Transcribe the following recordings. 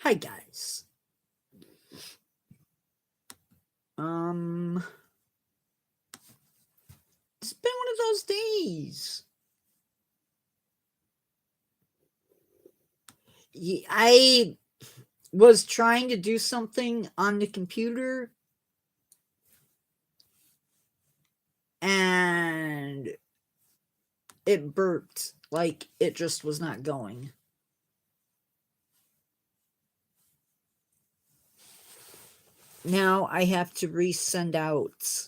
Hi guys. It's been one of those days. I was trying to do something on the computer and it burped, like it just was not going. Now I have to resend out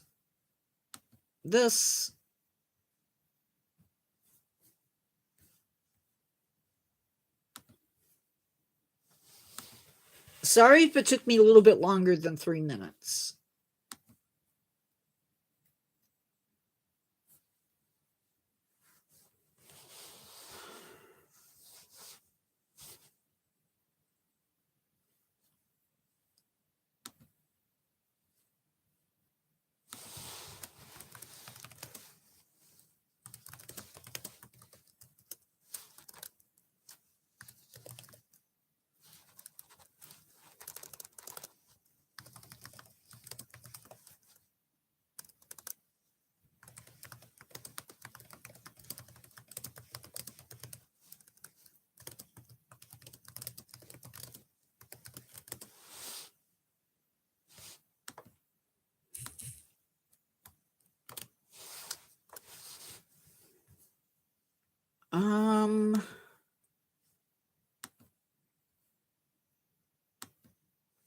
this. Sorry if it took me a little bit longer than 3 minutes.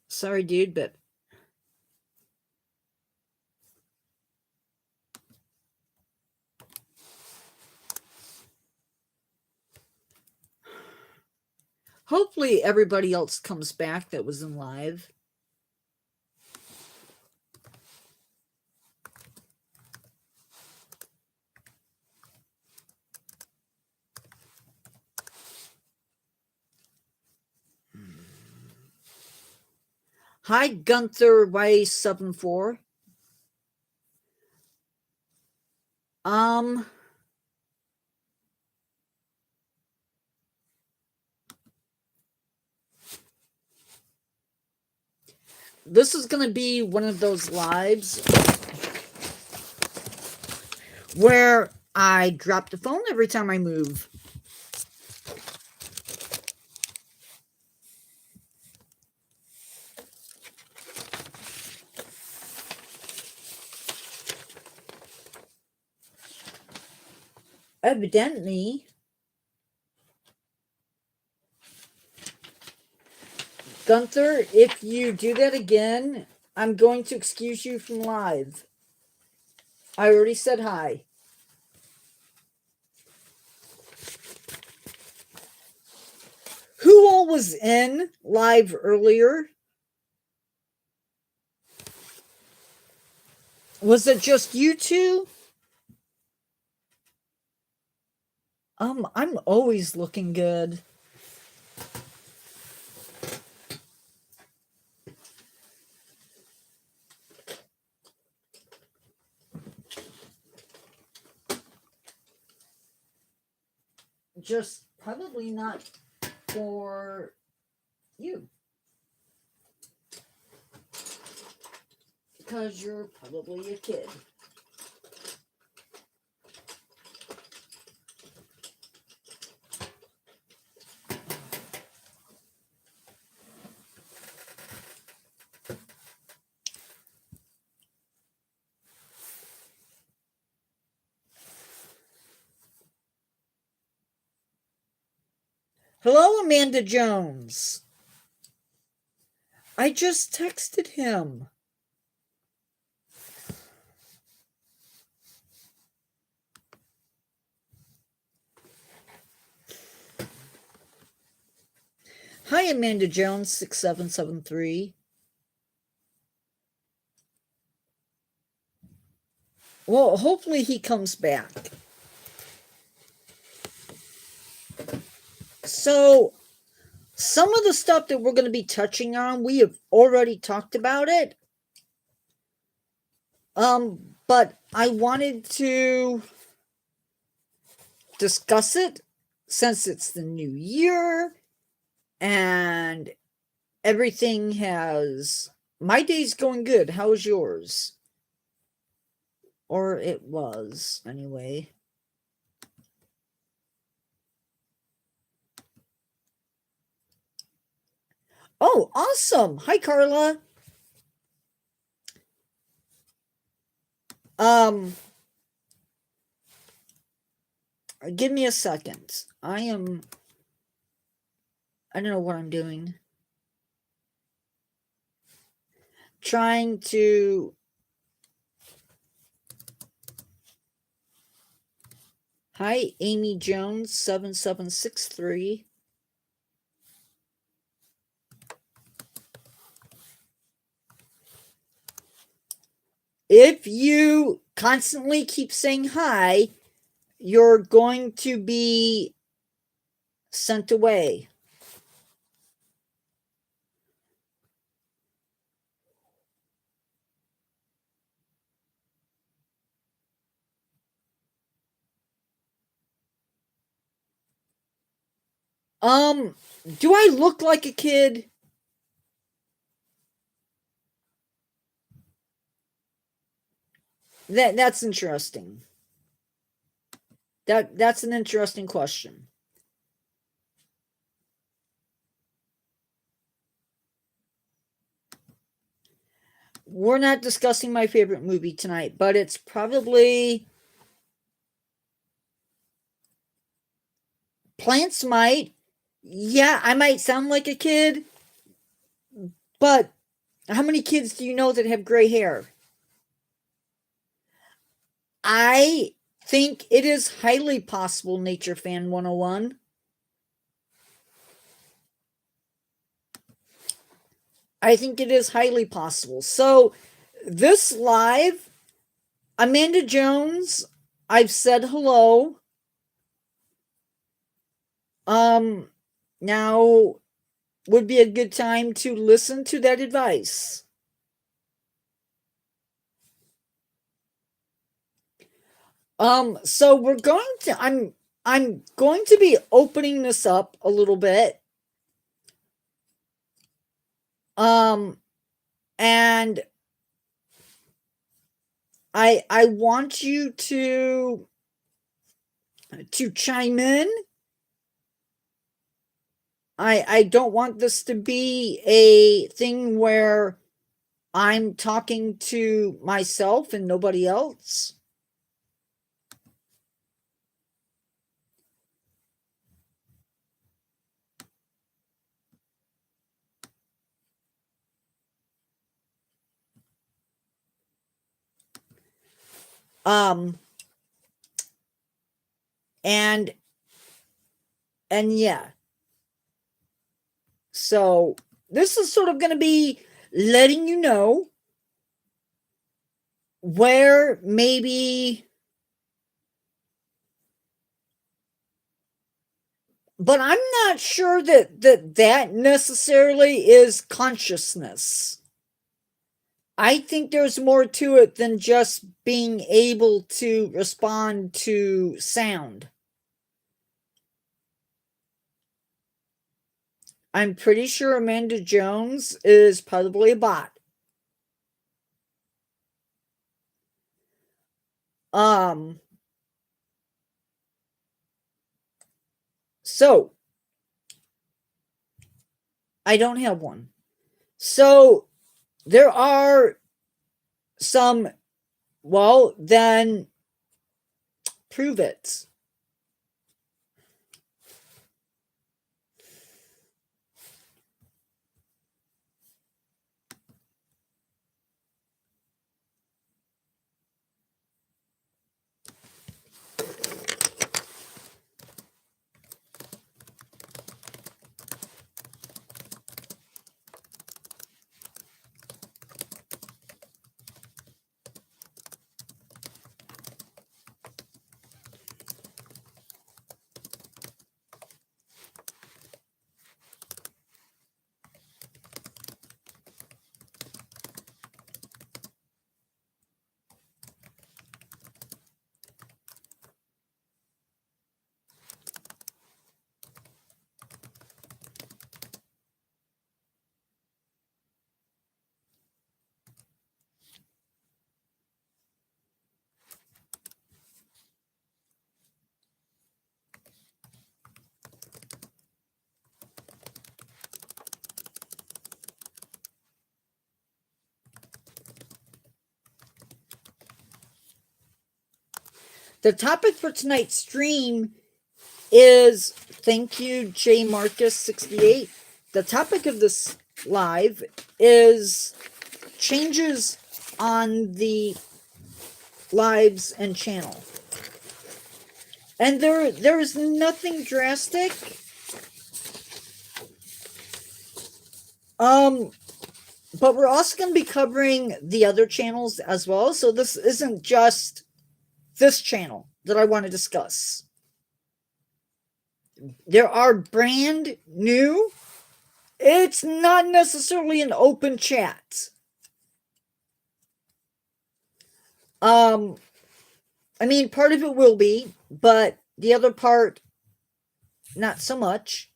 Sorry, dude, but hopefully everybody else comes back that was in live. Hi, Gunther Y74. This is going to be one of those lives where I drop the phone every time I move. Evidently, Gunther, if you do that again, I'm going to excuse you from live. I already said hi. Who all was in live earlier? Was it just you two? I'm always looking good. Just probably not for you. Because you're probably a kid. Hello, Amanda Jones. I just texted him. Hi, Amanda Jones, 6773. Well, hopefully he comes back. So, some of the stuff that we're going to be touching on, we have already talked about it. But I wanted to discuss it since it's the new year and everything has... My day's going good. How's yours? Or it was, anyway. Oh, awesome. Hi, Carla. Give me a second. I don't know what I'm doing. Trying to... Hi, Amy Jones, 7763. If you constantly keep saying hi, you're going to be sent away. Do I look like a kid? That's interesting. That's an interesting question. We're not discussing my favorite movie tonight, but it's probably... Plants might. Yeah, I might sound like a kid, but how many kids do you know that have gray hair? I think it is highly possible, Nature Fan 101. I think it is highly possible. So, this live, Amanda Jones, I've said hello. Now would be a good time to listen to that advice. So we're going to... I'm going to be opening this up a little bit. And I want you to chime in. I don't want this to be a thing where I'm talking to myself and nobody else. And yeah. So this is sort of going to be letting you know where maybe... But I'm not sure that necessarily is consciousness. I think there's more to it than just being able to respond to sound. I'm pretty sure Amanda Jones is probably a bot. So I don't have one. So there are some... Well, then prove it. The topic for tonight's stream is, thank you, J Marcus 68. The topic of this live is changes on the lives and channel. And there is nothing drastic. But we're also going to be covering the other channels as well. So this isn't just this channel that I want to discuss. There are brand new. It's not necessarily an open chat. I mean, part of it will be, but the other part, not so much.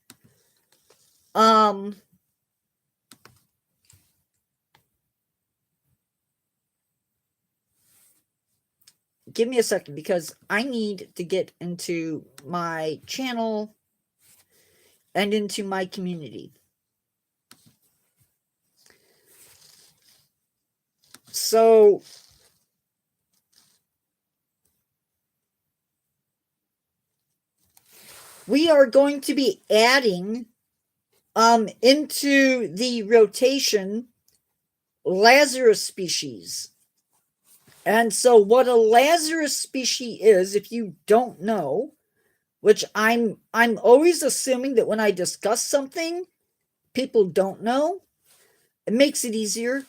Give me a second because I need to get into my channel and into my community. So we are going to be adding into the rotation Lazarus species. And so what a Lazarus species is, if you don't know, which I'm always assuming that when I discuss something, people don't know, it makes it easier.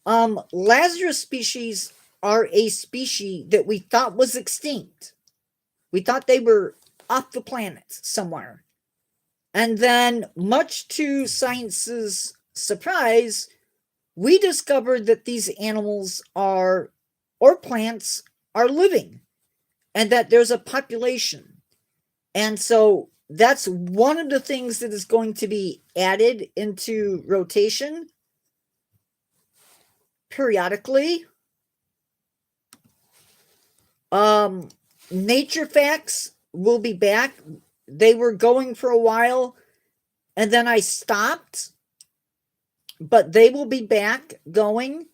Lazarus species are a species that we thought was extinct. We thought they were off the planet somewhere. And then, much to science's surprise, we discovered that these animals are, or plants, are living, and that there's a population. And so that's one of the things that is going to be added into rotation periodically. Nature Facts will be back. They were going for a while, and then I stopped, but they will be back going.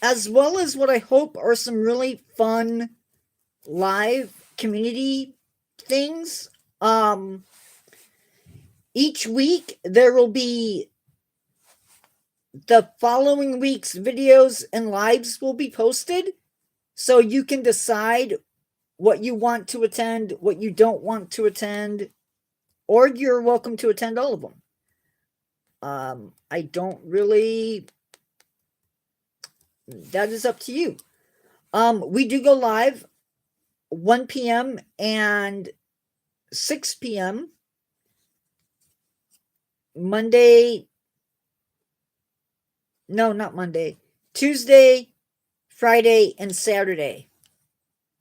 As well as what I hope are some really fun live community things. Each week there will be the following week's videos and lives will be posted, so you can decide what you want to attend, what you don't want to attend, or you're welcome to attend all of them. I don't really, that is up to you. We do go live 1 p.m. and 6 p.m. Monday. No, not Monday. Tuesday, Friday, and Saturday.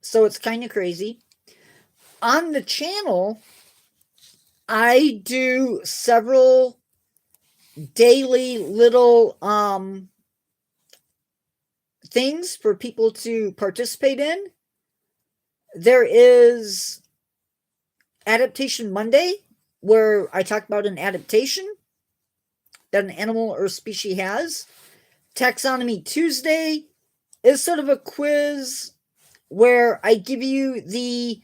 So it's kind of crazy. On the channel, I do several daily little things for people to participate in. There is Adaptation Monday, where I talk about an adaptation that an animal or species has. Taxonomy Tuesday is sort of a quiz where I give you the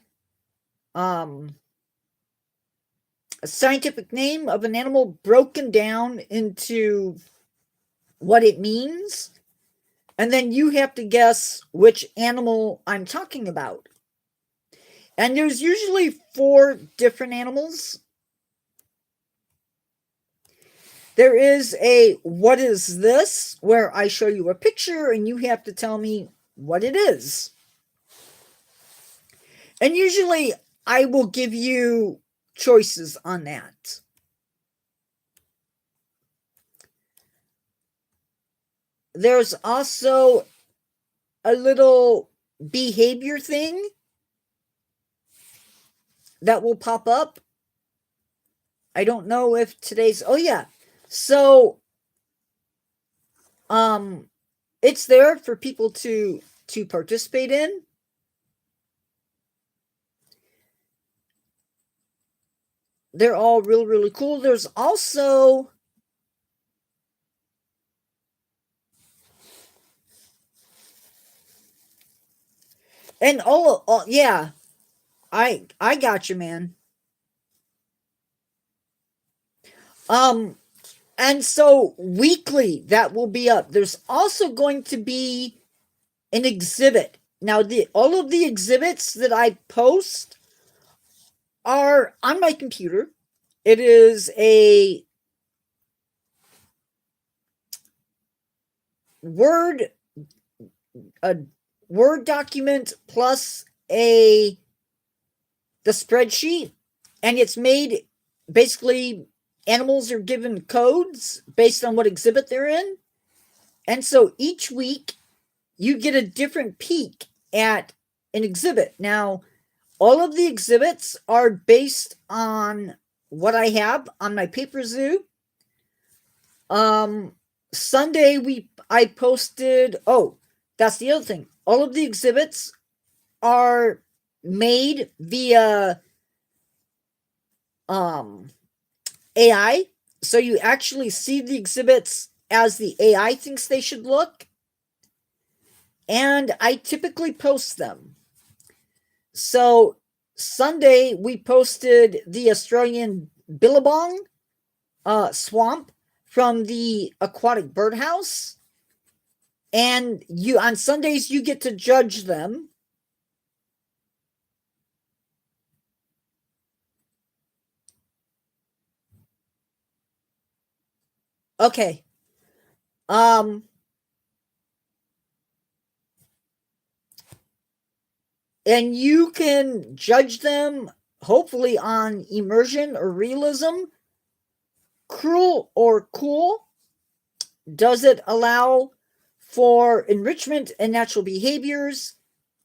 scientific name of an animal broken down into what it means, and then you have to guess which animal I'm talking about. And there's usually 4 different animals. There is a what is this, where I show you a picture and you have to tell me what it is. And usually I will give you choices on that. There's also a little behavior thing that will pop up. I don't know if today's, oh yeah. So, it's there for people to participate in. They're all really cool. There's also And yeah, I got you, man. Um, and so weekly that will be up. There's also going to be an exhibit. Now, the all of the exhibits that I post are on my computer. It is Word a Word document plus a the spreadsheet, and it's made basically animals are given codes based on what exhibit they're in. And so each week you get a different peek at an exhibit. Now, all of the exhibits are based on what I have on my paper zoo. Um, Sunday I posted. Oh, that's the other thing. All of the exhibits are made via um AI. So you actually see the exhibits as the AI thinks they should look. And I typically post them. So Sunday we posted the Australian billabong swamp from the aquatic birdhouse, and you on Sundays you get to judge them. Okay. Um and you can judge them hopefully on immersion or realism, cruel or cool. Does it allow for enrichment and natural behaviors,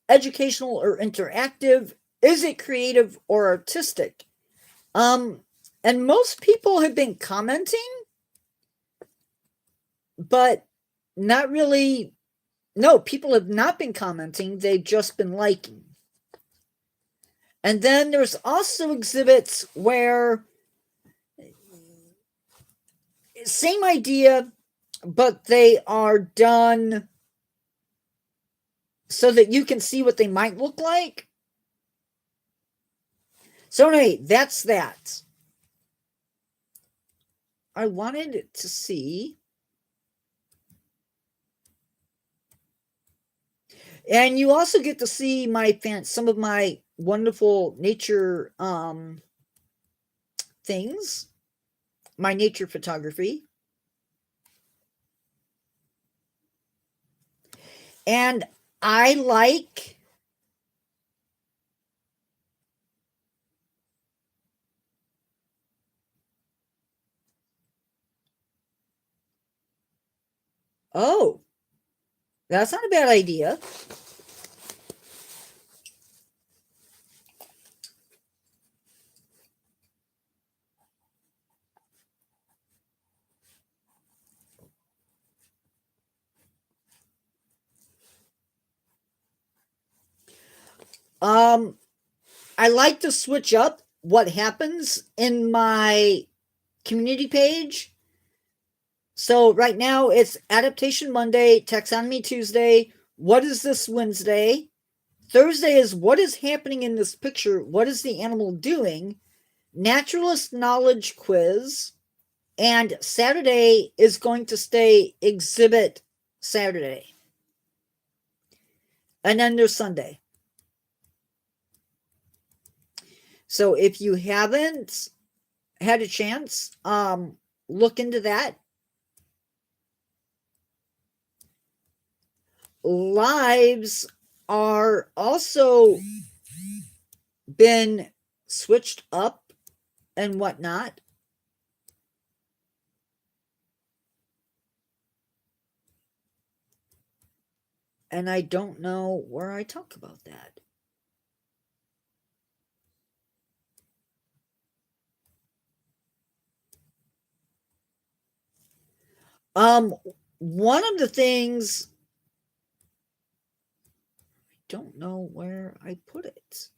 educational or interactive? Is it creative or artistic? Um, and most people have been commenting, but not really. No, people have not been commenting. They've just been liking. And then there's also exhibits where same idea, but they are done so that you can see what they might look like. So anyway, that's that. I wanted to see. And you also get to see some of my wonderful nature things, my nature photography. And I like oh, that's not a bad idea. Um, I like to switch up what happens in my community page. So right now it's Adaptation Monday, Taxonomy Tuesday. What is this Wednesday? Thursday is what is happening in this picture? What is the animal doing? Naturalist knowledge quiz. And Saturday is going to stay exhibit Saturday. And then there's Sunday. So if you haven't had a chance, look into that. Lives are also been switched up and whatnot. And I don't know where I talk about that. Um, one of the things, I don't know where I put it.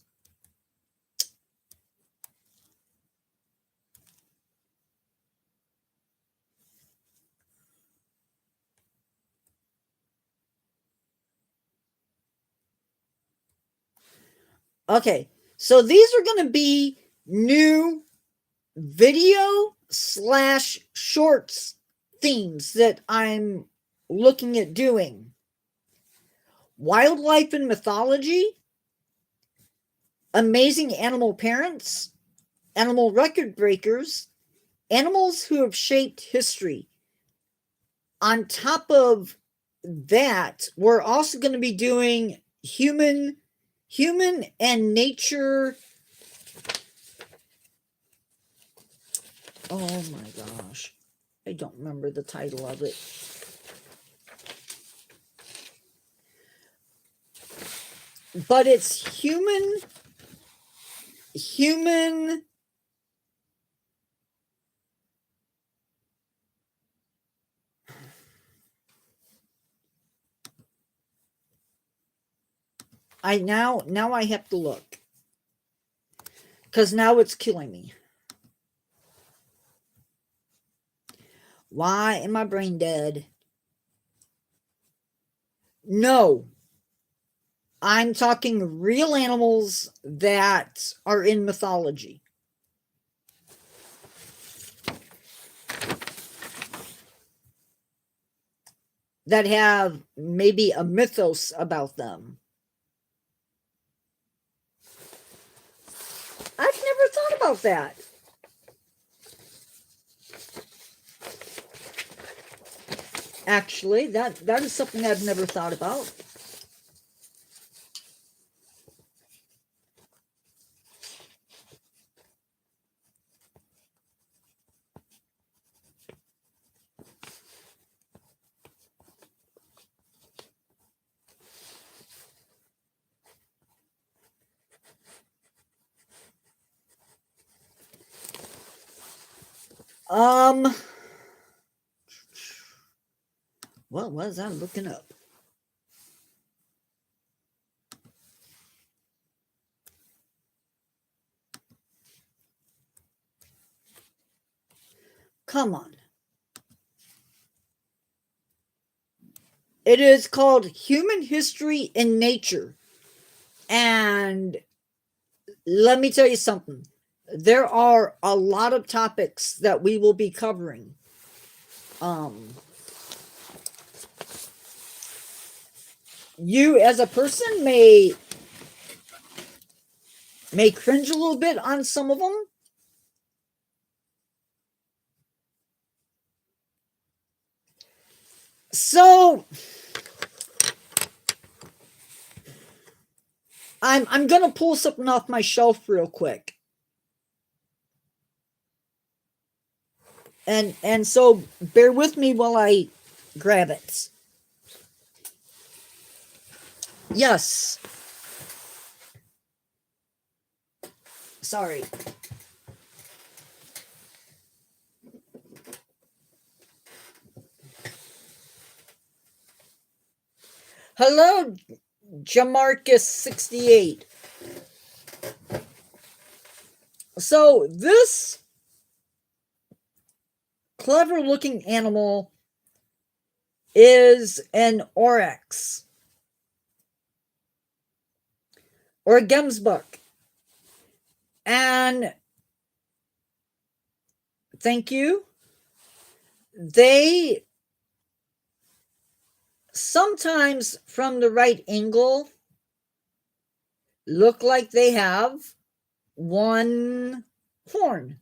Okay, so these are going to be new video / shorts themes that I'm looking at doing. Wildlife and mythology, amazing animal parents, animal record breakers, animals who have shaped history. On top of that, we're also going to be doing human and nature. Oh my gosh. I don't remember the title of it. But it's human now I have to look, because now it's killing me. Why am I brain dead? No, I'm talking real animals that are in mythology. That have maybe a mythos about them. I've never thought about that. Actually, that is something I've never thought about. What was I looking up? Come on. It is called Human History in Nature. And let me tell you something. There are a lot of topics that we will be covering. You as a person may cringe a little bit on some of them. So I'm gonna pull something off my shelf real quick. And so bear with me while I grab it. Yes. Sorry. Hello, Jamarcus68. So this clever looking animal is an oryx or a gemsbuck. And thank you. They sometimes from the right angle look like they have one horn.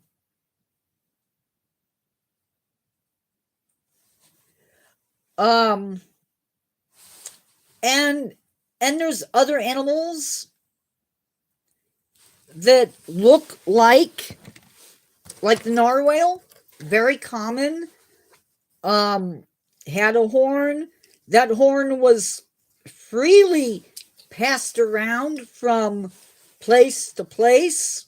And there's other animals that look like the narwhal, very common, had a horn. That horn was freely passed around from place to place.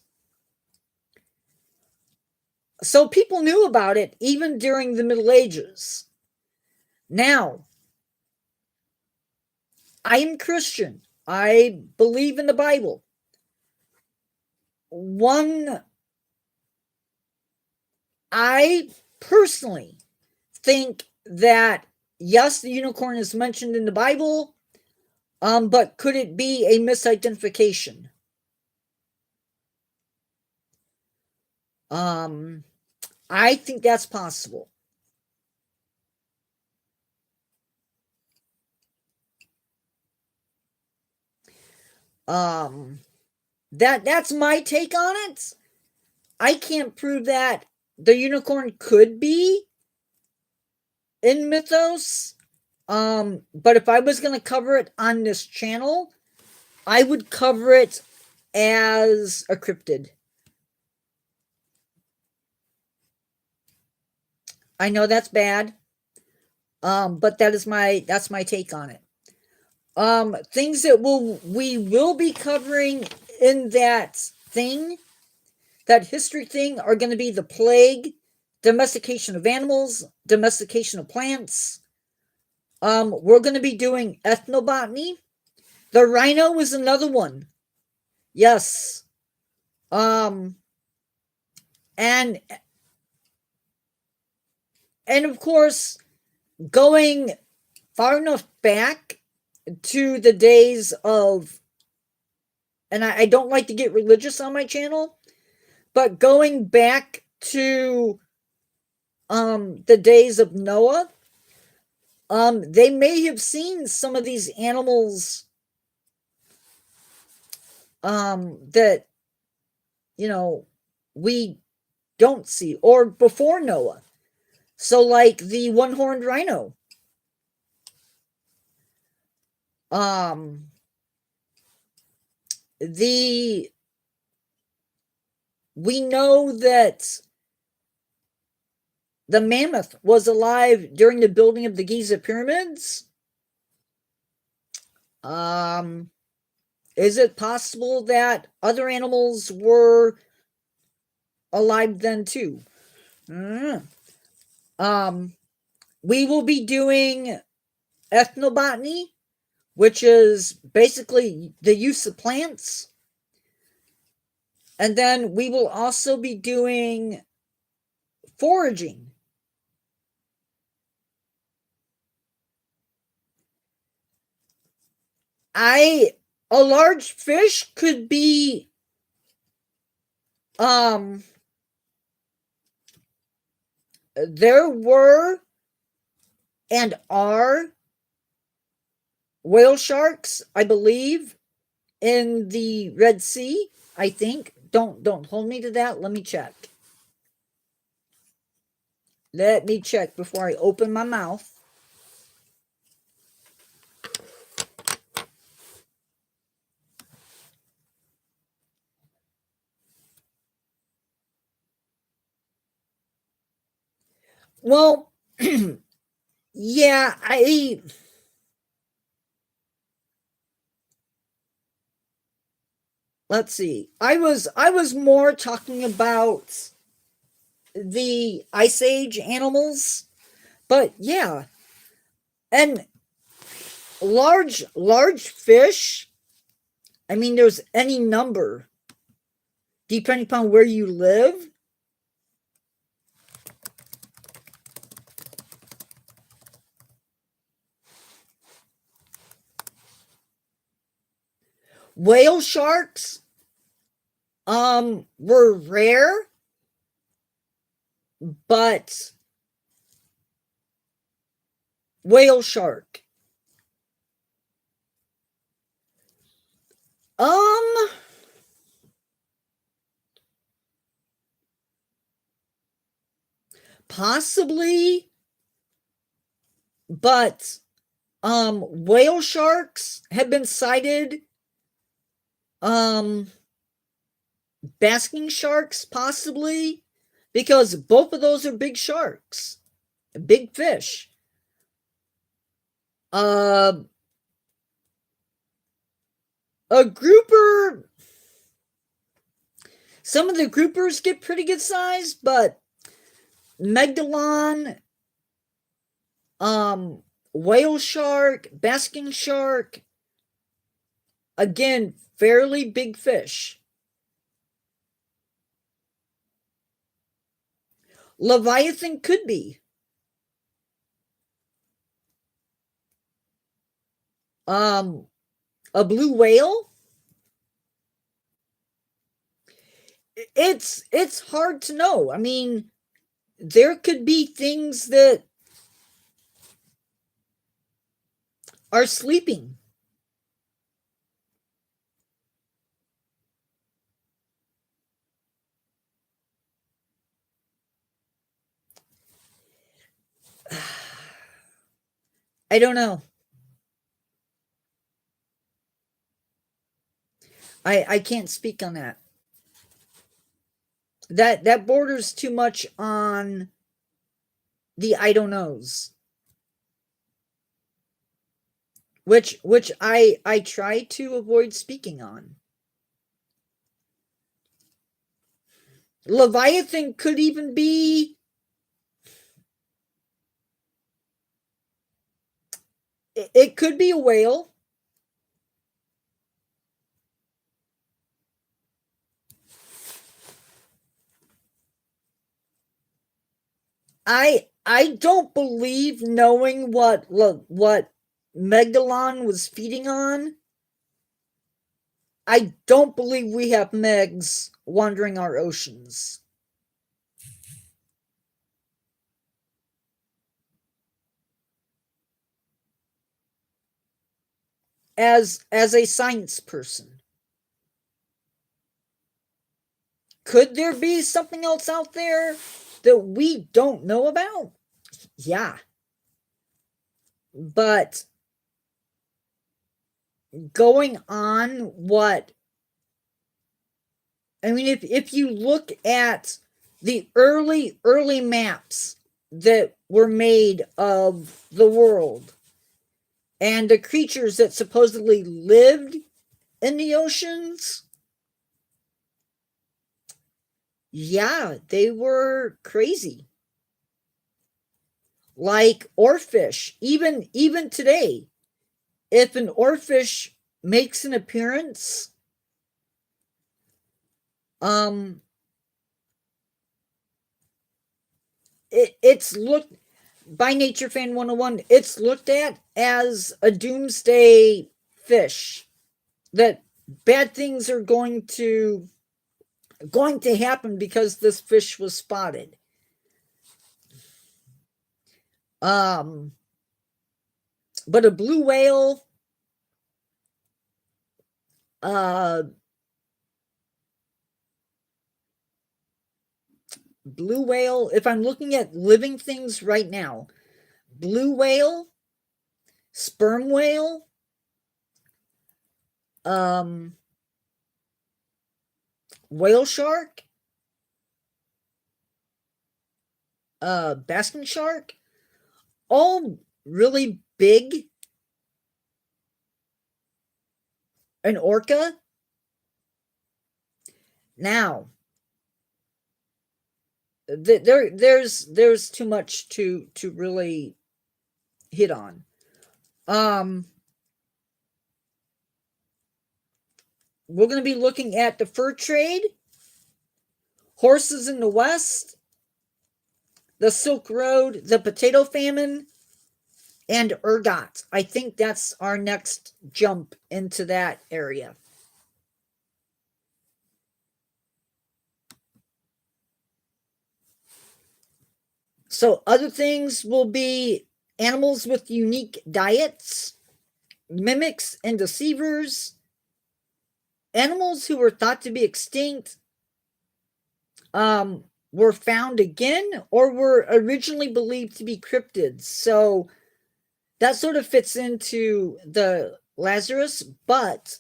So people knew about it even during the Middle Ages. Now, I am Christian. I believe in the Bible. I personally think that, yes, the unicorn is mentioned in the Bible, but could it be a misidentification? I think that's possible. That's my take on it. I can't prove that the unicorn could be in mythos. But if I was gonna cover it on this channel, I would cover it as a cryptid. I know that's bad. But that's my take on it. Things that we will be covering in that history thing, are going to be the plague, domestication of animals, domestication of plants. We're going to be doing ethnobotany. The rhino is another one. Yes. And of course, going far enough back to the days of, and I don't like to get religious on my channel, but going back to the days of Noah, they may have seen some of these animals that we don't see, or before Noah. So like the one-horned rhino. We know that the mammoth was alive during the building of the Giza pyramids. Is it possible that other animals were alive then too? We will be doing ethnobotany, which is basically the use of plants. And then we will also be doing foraging. A large fish could be there were and are whale sharks, I believe, in the Red Sea. I think. Don't hold me to that. Let me check. Let me check before I open my mouth. Well, yeah, let's see. I was more talking about the Ice Age animals, but yeah, and large fish. I mean, there's any number depending upon where you live. Whale sharks were rare, but whale shark. Possibly, but whale sharks have been sighted. Basking sharks possibly, because both of those are big sharks, big fish. A grouper, some of the groupers get pretty good size, but Megalodon, whale shark, basking shark, again, fairly big fish. Leviathan could be. A blue whale. it's hard to know. I mean, there could be things that are sleeping. I don't know. I can't speak on that. That borders too much on the I don't knows, which I try to avoid speaking on. Leviathan could even be, it could be a whale. I don't believe, knowing what Megalon was feeding on, I don't believe we have Megs wandering our oceans. As a science person, could there be something else out there that we don't know about? Yeah. But going on what, I mean, if you look at the early maps that were made of the world and the creatures that supposedly lived in the oceans, yeah, they were crazy. Like oarfish, even today, if an oarfish makes an appearance, it's looked, by Nature Fan 101, it's looked at as a doomsday fish, that bad things are going to happen because this fish was spotted. But a blue whale, if I'm looking at living things right now, blue whale, sperm whale, whale shark, basking shark, all really big. An orca. Now, there's too much to really hit on. We're going to be looking at the fur trade, horses in the West, the Silk Road, the potato famine, and ergot. I think that's our next jump into that area. So other things will be animals with unique diets, mimics and deceivers, animals who were thought to be extinct, were found again or were originally believed to be cryptids. So that sort of fits into the Lazarus, but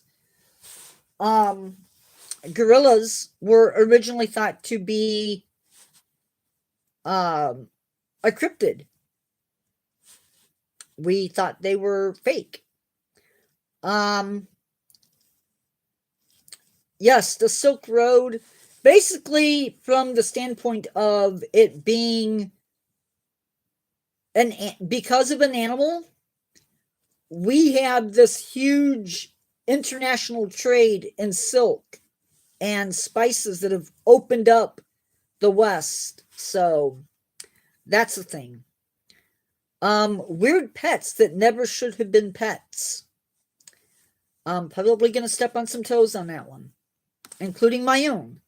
gorillas were originally thought to be a cryptid. We thought they were fake. Yes, the Silk Road, basically from the standpoint of it being because of an animal, we have this huge international trade in silk and spices that have opened up the West. So that's the thing. Weird pets that never should have been pets. I'm probably going to step on some toes on that one, including my own.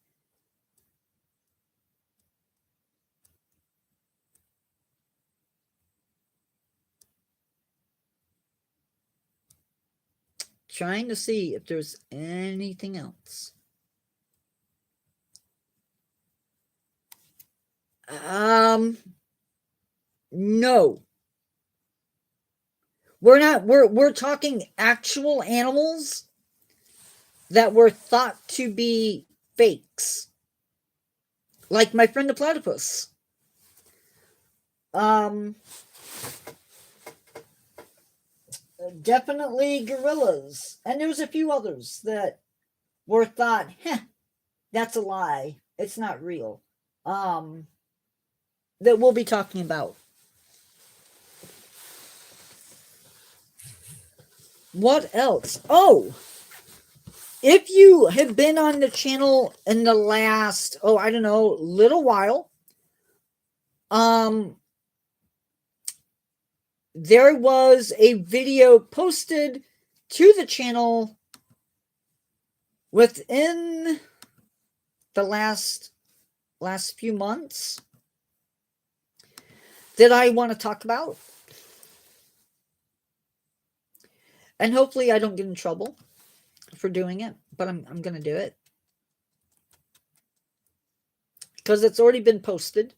trying to see if there's anything else. No. We're talking actual animals that were thought to be fakes. Like my friend the platypus. Definitely gorillas. And there's a few others that were thought, that's a lie. It's not real. That we'll be talking about. What else? Oh, if you have been on the channel in the last, I don't know, little while, there was a video posted to the channel within the last few months that I want to talk about. And hopefully I don't get in trouble for doing it, but I'm going to do it. Because it's already been posted.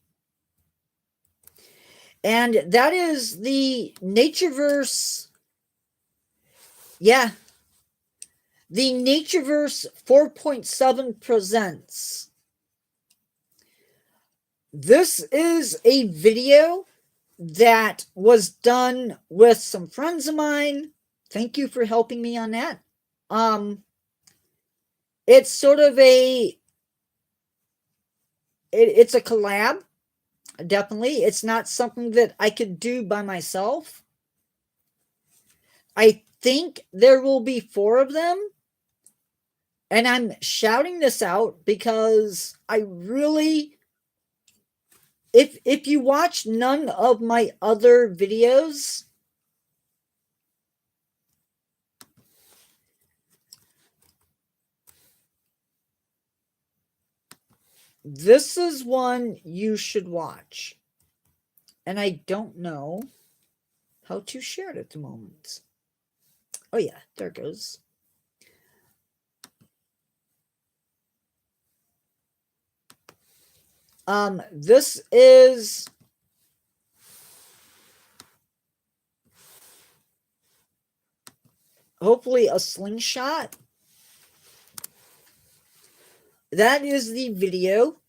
And that is the Natureverse. Yeah. The Natureverse 4.7 presents. This is a video that was done with some friends of mine. Thank you for helping me on that. It's sort of it's a collab. Definitely. It's not something that I could do by myself. I think there will be 4 of them. And I'm shouting this out because I really, if you watch none of my other videos, this is one you should watch. And I don't know how to share it at the moment. Oh yeah, there it goes. This is hopefully a slingshot. That is the video.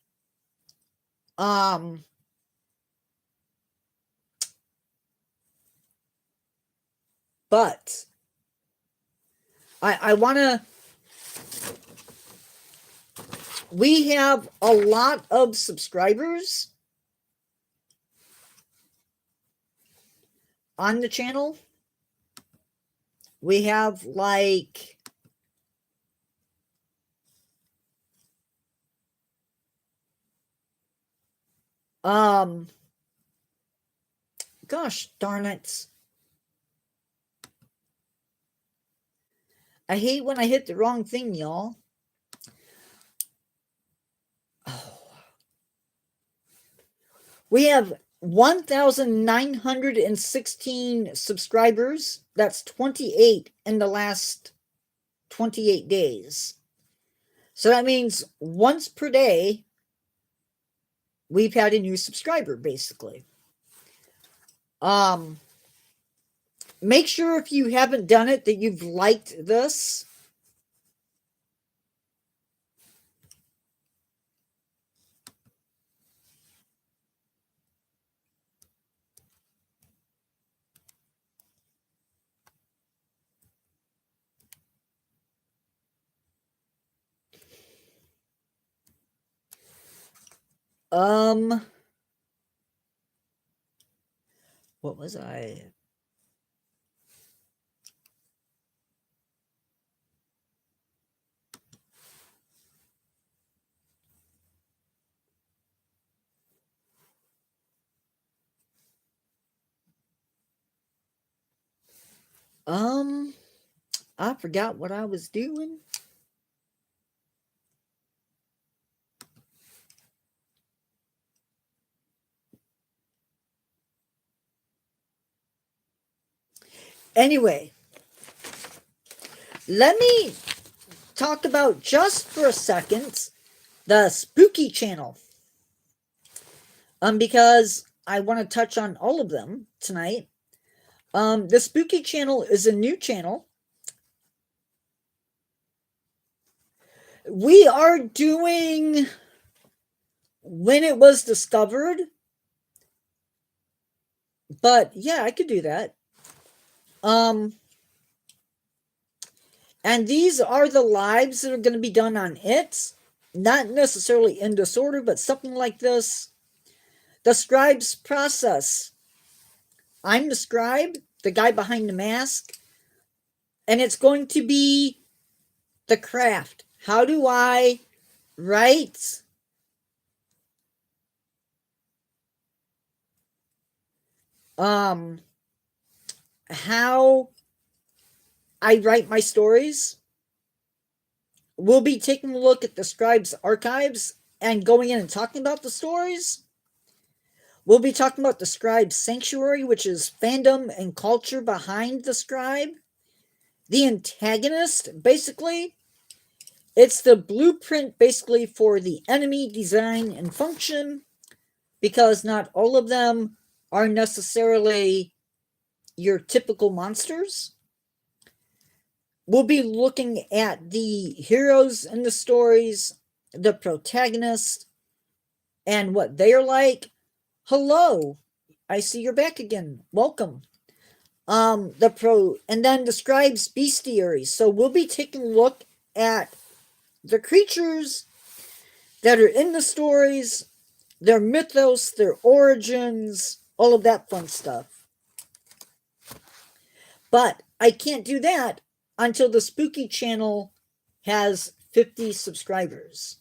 But I want to, we have a lot of subscribers on the channel. We have like, gosh darn it. I hate when I hit the wrong thing, y'all. Oh. We have 1,916 subscribers. That's 28 in the last 28 days. So that means once per day, we've had a new subscriber, basically. Make sure if you haven't done it that you've liked this. What was I? I forgot what I was doing. Anyway, let me talk about just for a second the Spooky channel. Because I want to touch on all of them tonight. The Spooky channel is a new channel. We are doing when it was discovered. But yeah, I could do that. And these are the lives that are going to be done on it. Not necessarily in disorder, but something like this. The Scribe's Process. I'm the scribe, the guy behind the mask. And it's going to be the craft. How do I write how I write my stories? We'll be taking a look at the Scribe's archives and going in and talking about the stories. We'll be talking about the Scribe's Sanctuary, which is fandom and culture behind the Scribe. The antagonist, basically. It's the blueprint, basically, for the enemy design and function, because not all of them are necessarily your typical monsters. We'll be looking at the heroes in the stories, the protagonist, and what they are like. Hello, I see you're back again. Welcome. And then the Scribe's Bestiary. So we'll be taking a look at the creatures that are in the stories, their mythos, their origins, all of that fun stuff. But I can't do that until the Spooky channel has 50 subscribers.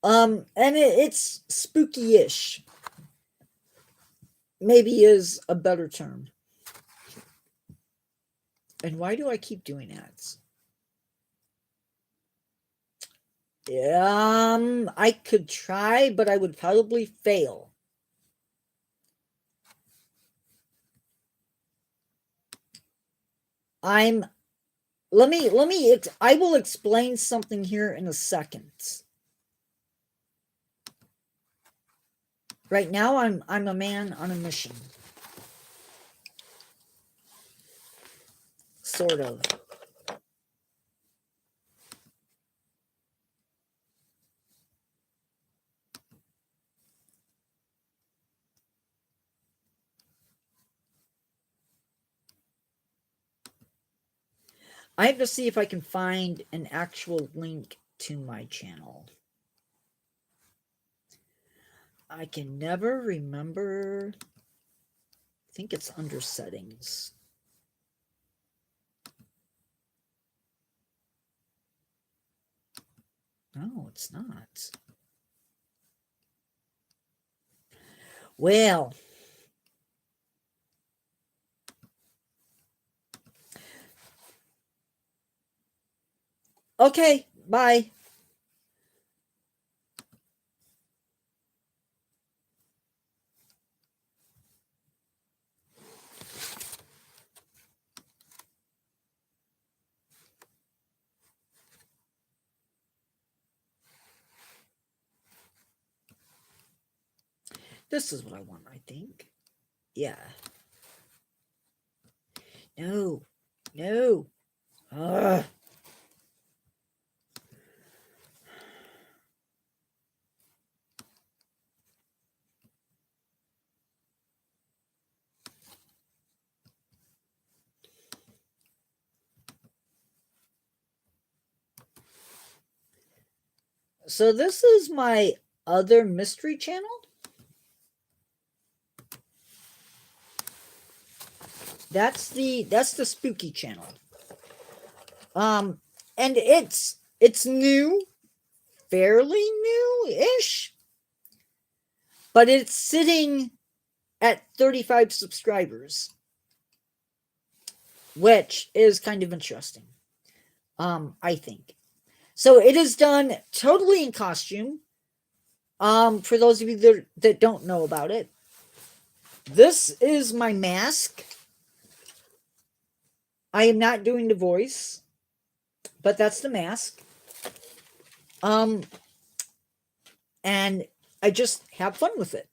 And it's spooky-ish. Maybe is a better term. And why do I keep doing that? I could try, but I would probably fail. I will explain something here in a second. Right now, I'm a man on a mission. Sort of. I have to see if I can find an actual link to my channel. I can never remember. I think it's under settings. No, it's not. Well, okay, bye. This is what I want, I think. Yeah. No. No. Ugh. So this is my other mystery channel. That's the Spooky channel. And it's new, fairly new-ish, but it's sitting at 35 subscribers, which is kind of interesting. I think. So it is done totally in costume. For those of you that don't know about it, this is my mask. I am not doing the voice, but that's the mask. And I just have fun with it.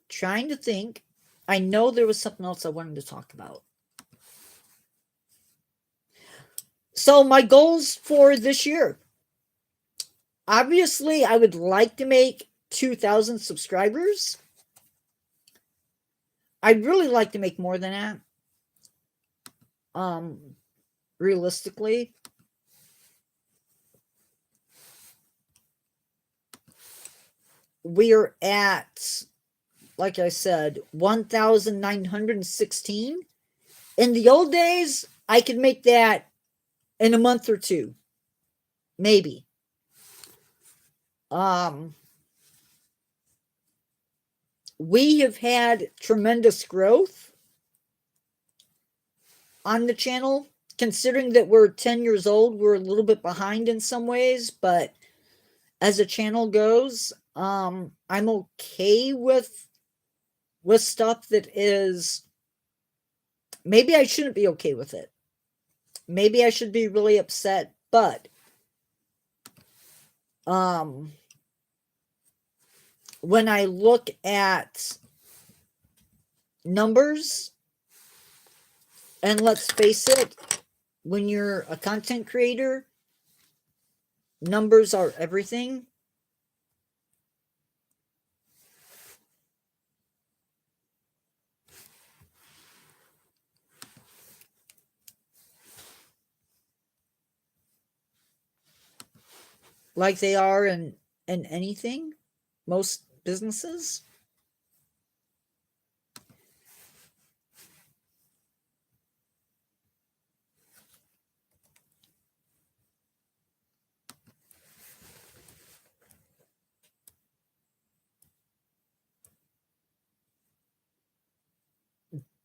Trying to think. I know there was something else I wanted to talk about. So my goals for this year. Obviously, I would like to make 2,000 subscribers. I'd really like to make more than that. Realistically. We're at, like I said, 1,916. In the old days, I could make that in a month or two. Maybe. We have had tremendous growth on the channel. Considering that we're 10 years old, we're a little bit behind in some ways, but as a channel goes, I'm okay with stuff that is, maybe I shouldn't be okay with it. Maybe I should be really upset, but when I look at numbers, and let's face it, when you're a content creator, numbers are everything. Like they are in anything, most businesses.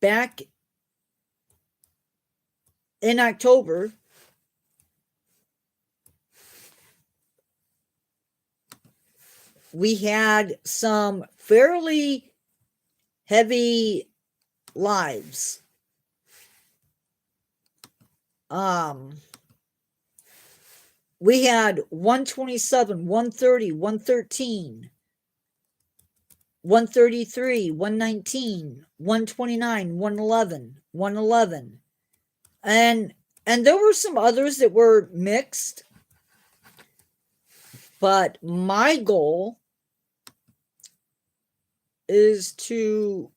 Back in October, we had some fairly heavy lives. We had 127, 130, 113, 133, 119, 129, 111, 111. And there were some others that were mixed. But my goal is to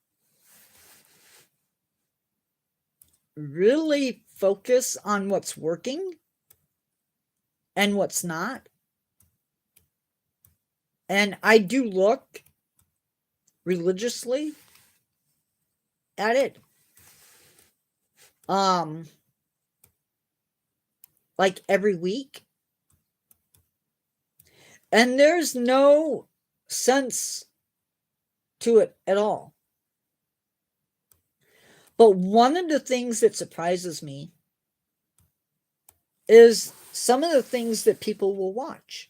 really focus on what's working and what's not. And I do look religiously at it. Like every week. And there's no sense to it at all. But one of the things that surprises me is some of the things that people will watch.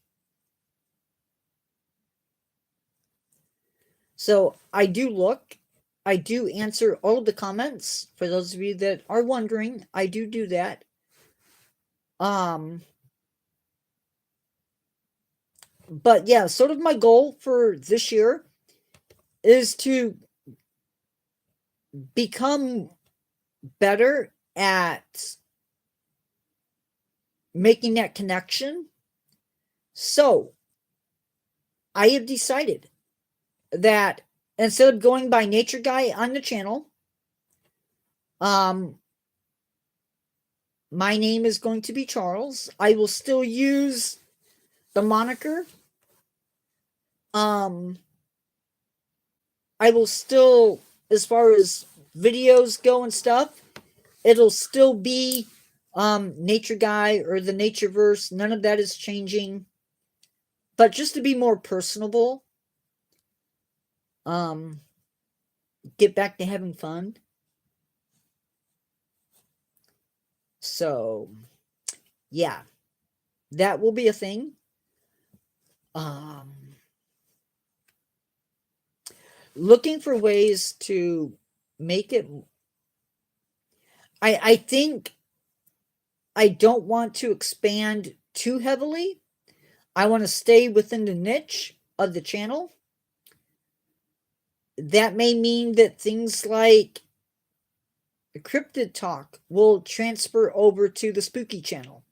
So I do look, I do answer all of the comments. For those of you that are wondering, I do that. But yeah, sort of my goal for this year is to become better at making that connection. So I have decided that instead of going by Nature Guy on the channel, my name is going to be Charles. I will still use the moniker. I will still, as far as videos go and stuff, it'll still be Nature Guy or the Natureverse. None of that is changing. But just to be more personable, get back to having fun. So, yeah, that will be a thing. looking for ways to make it. I think I don't want to expand too heavily. I want to stay within the niche of the channel. That may mean that things like cryptid talk will transfer over to the spooky channel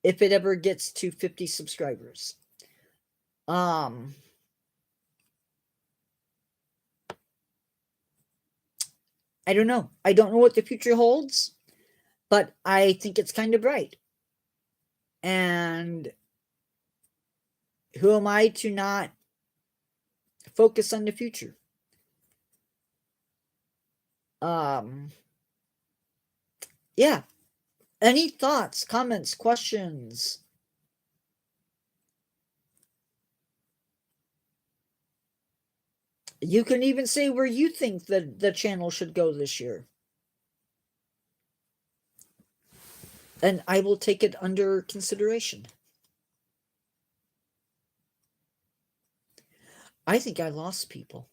if it ever gets to 50 subscribers. I don't know. I don't know what the future holds, but I think it's kind of bright. And who am I to not focus on the future? Yeah. Any thoughts, comments, questions? You can even say where you think that the channel should go this year. And I will take it under consideration. I think I lost people.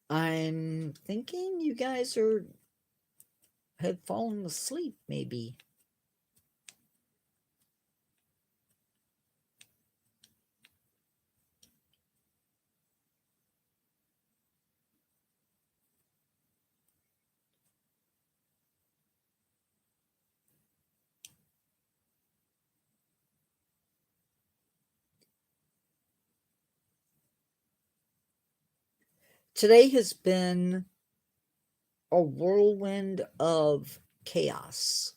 I'm thinking you guys have fallen asleep, maybe. Today has been a whirlwind of chaos.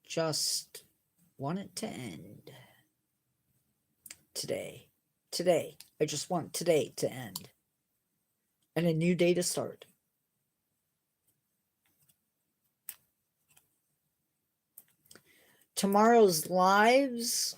Just want it to end. Today. I just want today to end. And a new day to start. Tomorrow's lives.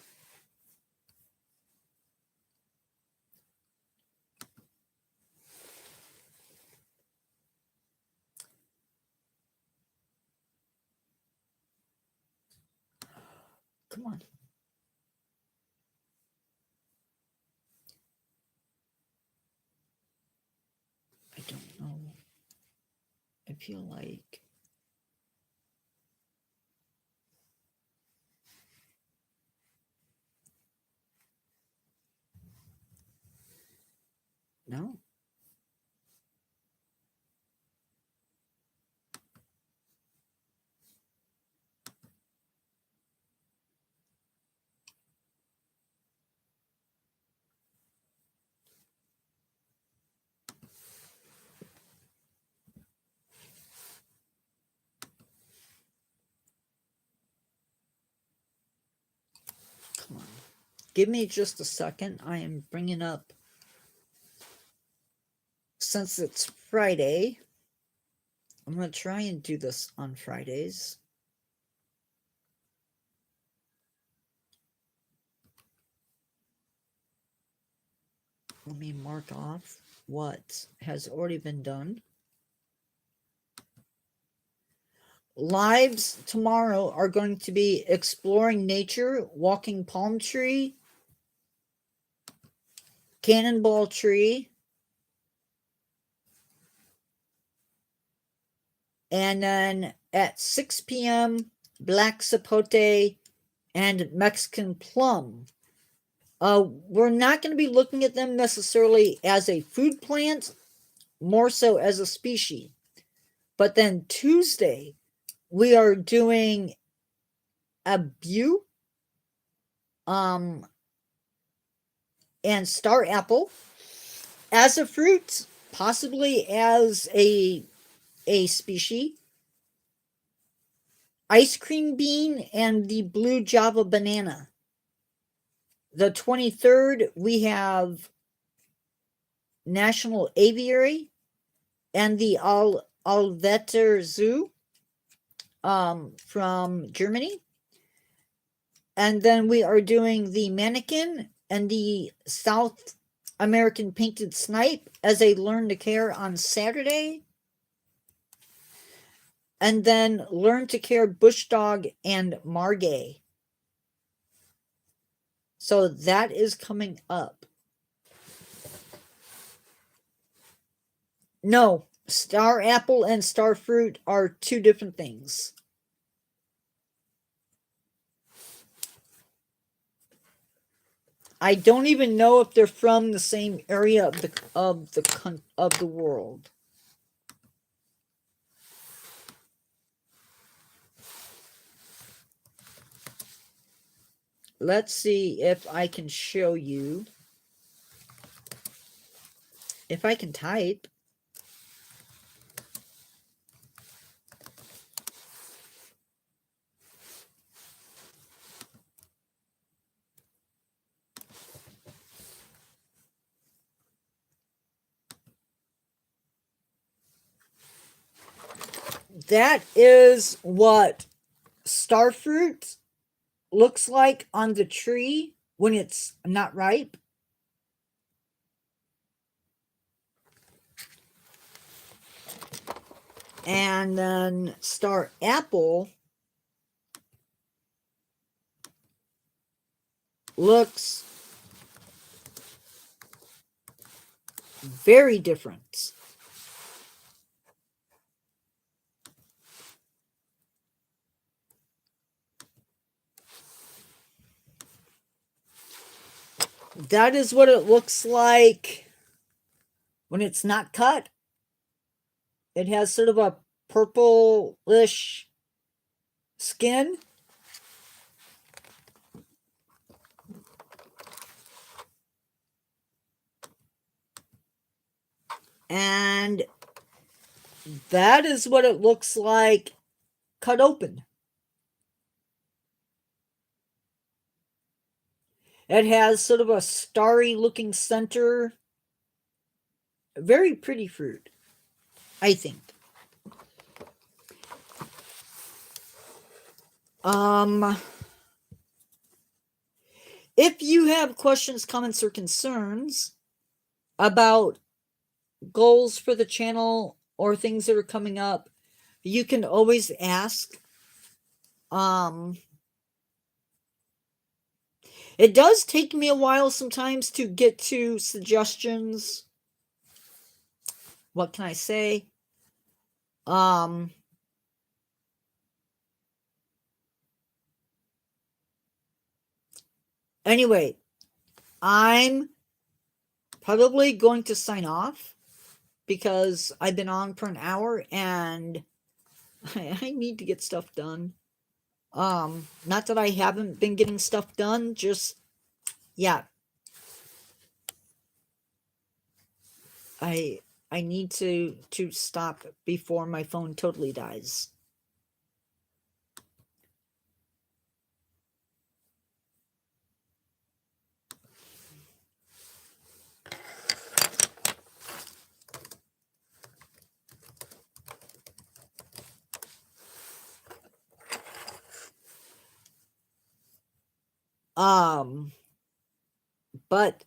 Come on. I don't know. I feel like no. Come on. Give me just a second. I am bringing up, since it's Friday, I'm going to try and do this on Fridays. Let me mark off what has already been done. Lives tomorrow are going to be exploring nature, walking palm tree, cannonball tree, and then at 6 p.m., black sapote and Mexican plum. We're not going to be looking at them necessarily as a food plant, more so as a species. But then Tuesday, we are doing a bew, and star apple as a fruit, possibly as a species, ice cream bean, and the blue Java banana. The 23rd, we have National Aviary and the Alvetter Zoo from Germany. And then we are doing the mannequin and the South American painted snipe as a learn to care on Saturday. And then learn to care bush dog and margay. So that is coming up. No, star apple and star fruit are two different things. I don't even know if they're from the same area of the world. Let's see if I can show you. If I can type. That is what starfruit looks like on the tree when it's not ripe. And then star apple looks very different. That is what it looks like when it's not cut. It has sort of a purplish skin. And that is what it looks like cut open. It has sort of a starry looking center. Very pretty fruit, I think. If you have questions, comments, or concerns about goals for the channel or things that are coming up, you can always ask. It does take me a while sometimes to get to suggestions. What can I say? Anyway, I'm probably going to sign off because I've been on for an hour and I need to get stuff done. Not that I haven't been getting stuff done, just, yeah. I need to stop before my phone totally dies. But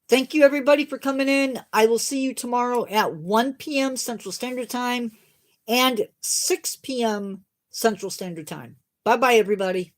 thank you everybody for coming in. I will see you tomorrow at 1 p.m. Central Standard Time and 6 p.m. Central Standard Time. Bye-bye, everybody.